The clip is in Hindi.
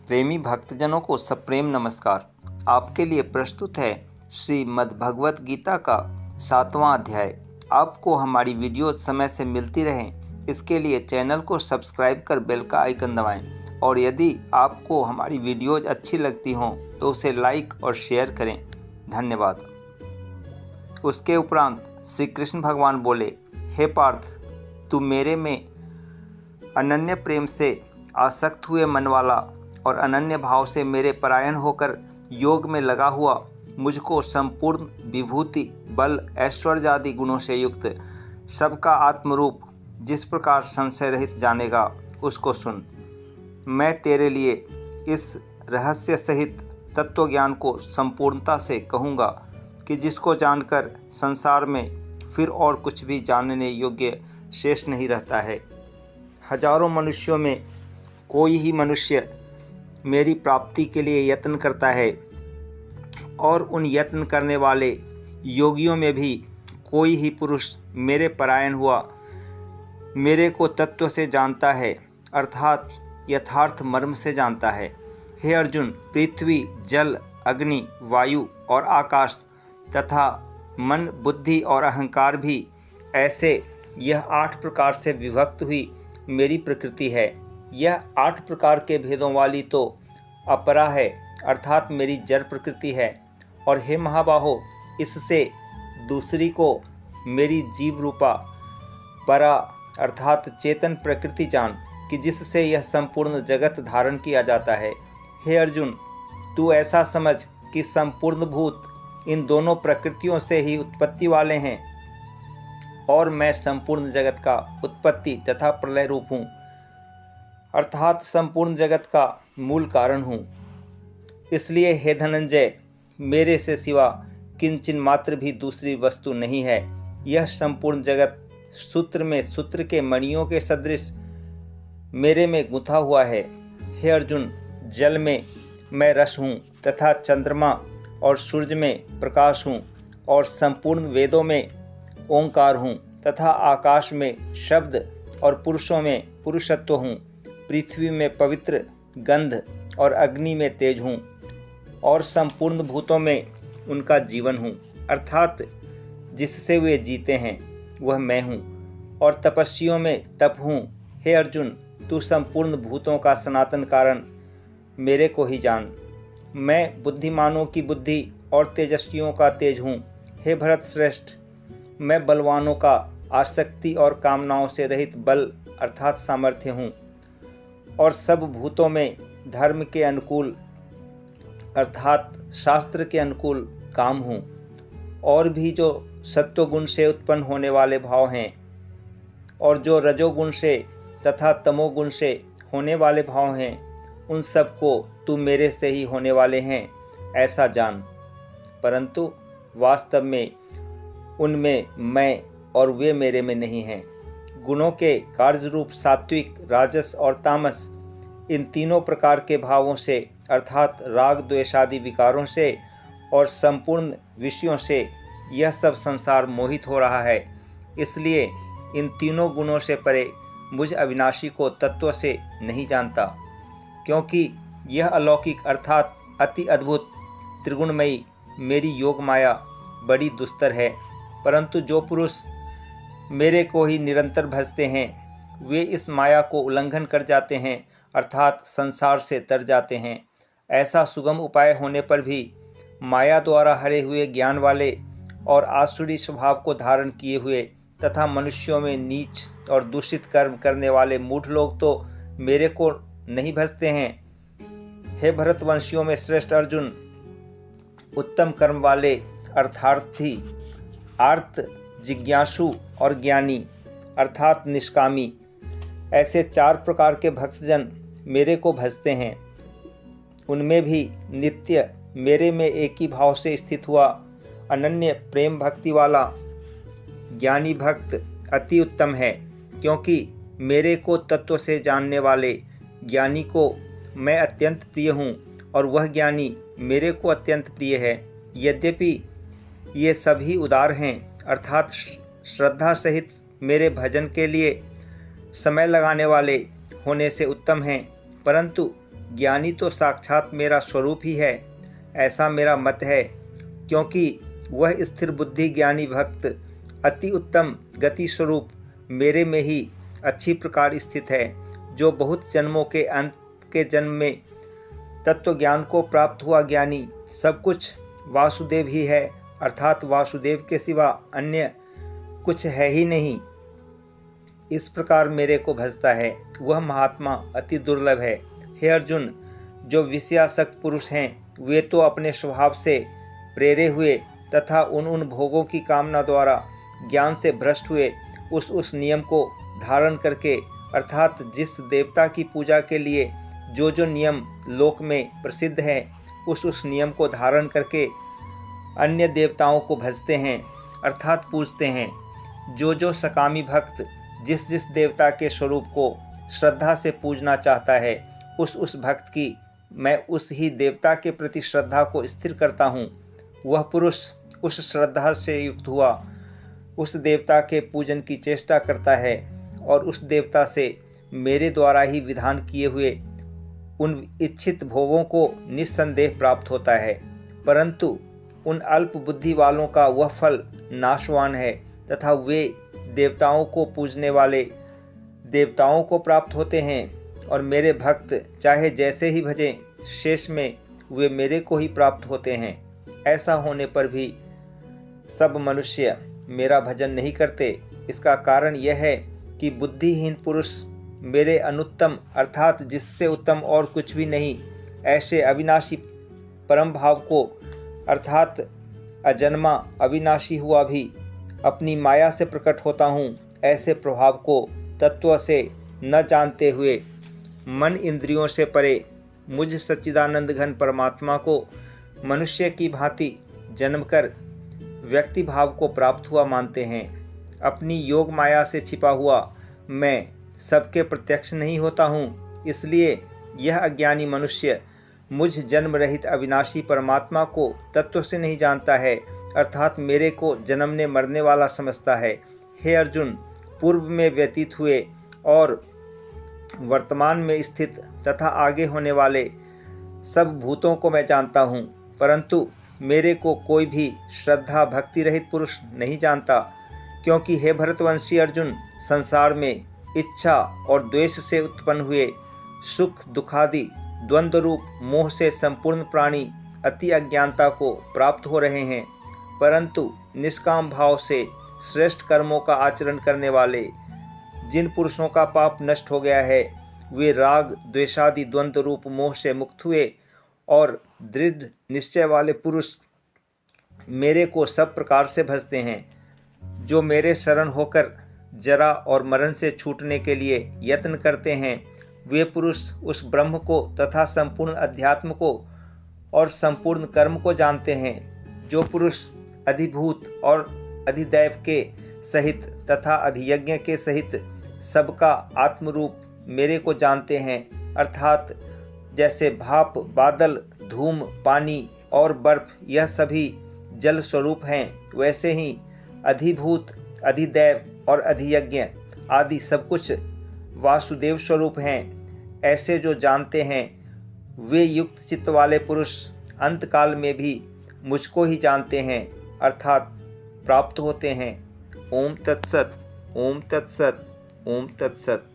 प्रेमी भक्तजनों को सप्रेम नमस्कार। आपके लिए प्रस्तुत है श्रीमद् भगवत गीता का 7वां अध्याय। आपको हमारी वीडियो समय से मिलती रहें, इसके लिए चैनल को सब्सक्राइब कर बेल का आइकन दबाएं और यदि आपको हमारी वीडियोज अच्छी लगती हों तो उसे लाइक और शेयर करें। धन्यवाद। उसके उपरांत श्री कृष्ण भगवान बोले, हे पार्थ, तू मेरे में अनन्य प्रेम से आसक्त हुए मन वाला और अनन्य भाव से मेरे परायण होकर योग में लगा हुआ मुझको संपूर्ण विभूति, बल, ऐश्वर्य आदि गुणों से युक्त सबका आत्मरूप जिस प्रकार संशय रहित जानेगा, उसको सुन। मैं तेरे लिए इस रहस्य सहित तत्व ज्ञान को संपूर्णता से कहूँगा कि जिसको जानकर संसार में फिर और कुछ भी जानने योग्य शेष नहीं रहता है। हजारों मनुष्यों में कोई ही मनुष्य मेरी प्राप्ति के लिए यत्न करता है और उन यत्न करने वाले योगियों में भी कोई ही पुरुष मेरे परायण हुआ मेरे को तत्व से जानता है, अर्थात यथार्थ मर्म से जानता है। हे अर्जुन, पृथ्वी, जल, अग्नि, वायु और आकाश तथा मन, बुद्धि और अहंकार भी ऐसे यह 8 प्रकार से विभक्त हुई मेरी प्रकृति है। यह 8 प्रकार के भेदों वाली तो अपरा है, अर्थात मेरी जड़ प्रकृति है। और हे महाबाहो, इससे दूसरी को मेरी जीव रूपा परा अर्थात चेतन प्रकृति जान कि जिससे यह संपूर्ण जगत धारण किया जाता है। हे अर्जुन, तू ऐसा समझ कि संपूर्ण भूत इन दोनों प्रकृतियों से ही उत्पत्ति वाले हैं और मैं संपूर्ण जगत का उत्पत्ति तथा प्रलय रूप हूँ, अर्थात संपूर्ण जगत का मूल कारण हूँ। इसलिए हे धनंजय, मेरे से सिवा किंचिन मात्र भी दूसरी वस्तु नहीं है। यह संपूर्ण जगत सूत्र में सूत्र के मणियों के सदृश मेरे में गुंथा हुआ है। हे अर्जुन, जल में मैं रस हूँ तथा चंद्रमा और सूर्य में प्रकाश हूँ और संपूर्ण वेदों में ओंकार हूँ तथा आकाश में शब्द और पुरुषों में पुरुषत्व हूँ। पृथ्वी में पवित्र गंध और अग्नि में तेज हूँ और संपूर्ण भूतों में उनका जीवन हूँ, अर्थात जिससे वे जीते हैं वह मैं हूँ और तपस्वियों में तप हूँ। हे अर्जुन, तू संपूर्ण भूतों का सनातन कारण मेरे को ही जान। मैं बुद्धिमानों की बुद्धि और तेजस्वियों का तेज हूँ। हे भरत श्रेष्ठ, मैं बलवानों का आसक्ति और कामनाओं से रहित बल अर्थात सामर्थ्य हूँ और सब भूतों में धर्म के अनुकूल अर्थात शास्त्र के अनुकूल काम हूँ। और भी जो सत्वगुण से उत्पन्न होने वाले भाव हैं और जो रजोगुण से तथा तमोगुण से होने वाले भाव हैं, उन सब को तू मेरे से ही होने वाले हैं ऐसा जान। परंतु वास्तव में उनमें मैं और वे मेरे में नहीं हैं। गुणों के कार्य रूप सात्विक, राजस और तामस, इन तीनों प्रकार के भावों से अर्थात राग, द्वेष आदि विकारों से और संपूर्ण विषयों से यह सब संसार मोहित हो रहा है। इसलिए इन तीनों गुणों से परे मुझ अविनाशी को तत्व से नहीं जानता, क्योंकि यह अलौकिक अर्थात अति अद्भुत त्रिगुणमयी मेरी योग माया बड़ी दुस्तर है। परंतु जो पुरुष मेरे को ही निरंतर भजते हैं, वे इस माया को उल्लंघन कर जाते हैं, अर्थात संसार से तर जाते हैं। ऐसा सुगम उपाय होने पर भी माया द्वारा हरे हुए ज्ञान वाले और आसुरी स्वभाव को धारण किए हुए तथा मनुष्यों में नीच और दूषित कर्म करने वाले मूढ़ लोग तो मेरे को नहीं भजते हैं। हे भरतवंशियों में श्रेष्ठ अर्जुन, उत्तम कर्म वाले अर्थार्थी, आर्त, जिज्ञासु और ज्ञानी अर्थात निष्कामी, ऐसे 4 प्रकार के भक्तजन मेरे को भजते हैं। उनमें भी नित्य मेरे में एक ही भाव से स्थित हुआ अनन्य प्रेम भक्ति वाला ज्ञानी भक्त अति उत्तम है, क्योंकि मेरे को तत्व से जानने वाले ज्ञानी को मैं अत्यंत प्रिय हूँ और वह ज्ञानी मेरे को अत्यंत प्रिय है। यद्यपि ये सभी उदार हैं, अर्थात श्रद्धा सहित मेरे भजन के लिए समय लगाने वाले होने से उत्तम हैं, परंतु ज्ञानी तो साक्षात मेरा स्वरूप ही है, ऐसा मेरा मत है, क्योंकि वह स्थिर बुद्धि ज्ञानी भक्त अति उत्तम गति स्वरूप मेरे में ही अच्छी प्रकार स्थित है, जो बहुत जन्मों के अंत के जन्म में तत्व ज्ञान को प्राप्त हुआ ज्ञानी सब कुछ वासुदेव ही है, अर्थात वासुदेव के सिवा अन्य कुछ है ही नहीं। इस प्रकार मेरे को भजता है वह महात्मा अति दुर्लभ है। हे अर्जुन, जो विषयासक्त पुरुष हैं वे तो अपने स्वभाव से प्रेरे हुए तथा उन भोगों की कामना द्वारा ज्ञान से भ्रष्ट हुए उस नियम को धारण करके, अर्थात जिस देवता की पूजा के लिए जो नियम लोक में प्रसिद्ध हैं उस नियम को धारण करके अन्य देवताओं को भजते हैं, अर्थात पूजते हैं। जो सकामी भक्त जिस देवता के स्वरूप को श्रद्धा से पूजना चाहता है उस भक्त की मैं उस ही देवता के प्रति श्रद्धा को स्थिर करता हूँ। वह पुरुष उस श्रद्धा से युक्त हुआ उस देवता के पूजन की चेष्टा करता है और उस देवता से मेरे द्वारा ही विधान किए हुए उन इच्छित भोगों को निस्संदेह प्राप्त होता है, परंतु उन अल्प बुद्धि वालों का वह फल नाशवान है तथा वे देवताओं को पूजने वाले देवताओं को प्राप्त होते हैं और मेरे भक्त चाहे जैसे ही भजें शेष में वे मेरे को ही प्राप्त होते हैं। ऐसा होने पर भी सब मनुष्य मेरा भजन नहीं करते। इसका कारण यह है कि बुद्धिहीन पुरुष मेरे अनुत्तम अर्थात जिससे उत्तम और कुछ भी नहीं ऐसे अविनाशी परम भाव को अर्थात अजन्मा अविनाशी हुआ भी अपनी माया से प्रकट होता हूँ ऐसे प्रभाव को तत्व से न जानते हुए मन इंद्रियों से परे मुझ सच्चिदानंद घन परमात्मा को मनुष्य की भांति जन्मकर व्यक्ति भाव को प्राप्त हुआ मानते हैं। अपनी योग माया से छिपा हुआ मैं सबके प्रत्यक्ष नहीं होता हूँ, इसलिए यह अज्ञानी मनुष्य मुझ जन्म रहित अविनाशी परमात्मा को तत्व से नहीं जानता है, अर्थात मेरे को जन्मने मरने वाला समझता है। हे अर्जुन, पूर्व में व्यतीत हुए और वर्तमान में स्थित तथा आगे होने वाले सब भूतों को मैं जानता हूँ, परंतु मेरे को कोई भी श्रद्धा भक्ति रहित पुरुष नहीं जानता, क्योंकि हे भरतवंशी अर्जुन, संसार में इच्छा और द्वेष से उत्पन्न हुए सुख दुखादि द्वंद्व रूप मोह से संपूर्ण प्राणी अति अज्ञानता को प्राप्त हो रहे हैं, परंतु निष्काम भाव से श्रेष्ठ कर्मों का आचरण करने वाले जिन पुरुषों का पाप नष्ट हो गया है वे राग द्वेषादि द्वंद्व रूप मोह से मुक्त हुए और दृढ़ निश्चय वाले पुरुष मेरे को सब प्रकार से भजते हैं। जो मेरे शरण होकर जरा और मरण से छूटने के लिए यत्न करते हैं वे पुरुष उस ब्रह्म को तथा संपूर्ण अध्यात्म को और संपूर्ण कर्म को जानते हैं। जो पुरुष अधिभूत और अधिदैव के सहित तथा अधियज्ञ के सहित सबका आत्मरूप मेरे को जानते हैं, अर्थात जैसे भाप बादल धूम पानी और बर्फ यह सभी जल स्वरूप हैं, वैसे ही अधिभूत अधिदैव और अधियज्ञ आदि सब कुछ वासुदेव स्वरूप हैं। ऐसे जो जानते हैं वे युक्त चित्त वाले पुरुष अंतकाल में भी मुझको ही जानते हैं, अर्थात प्राप्त होते हैं। ओम तत्सत, ओम तत्सत, ओम तत्सत।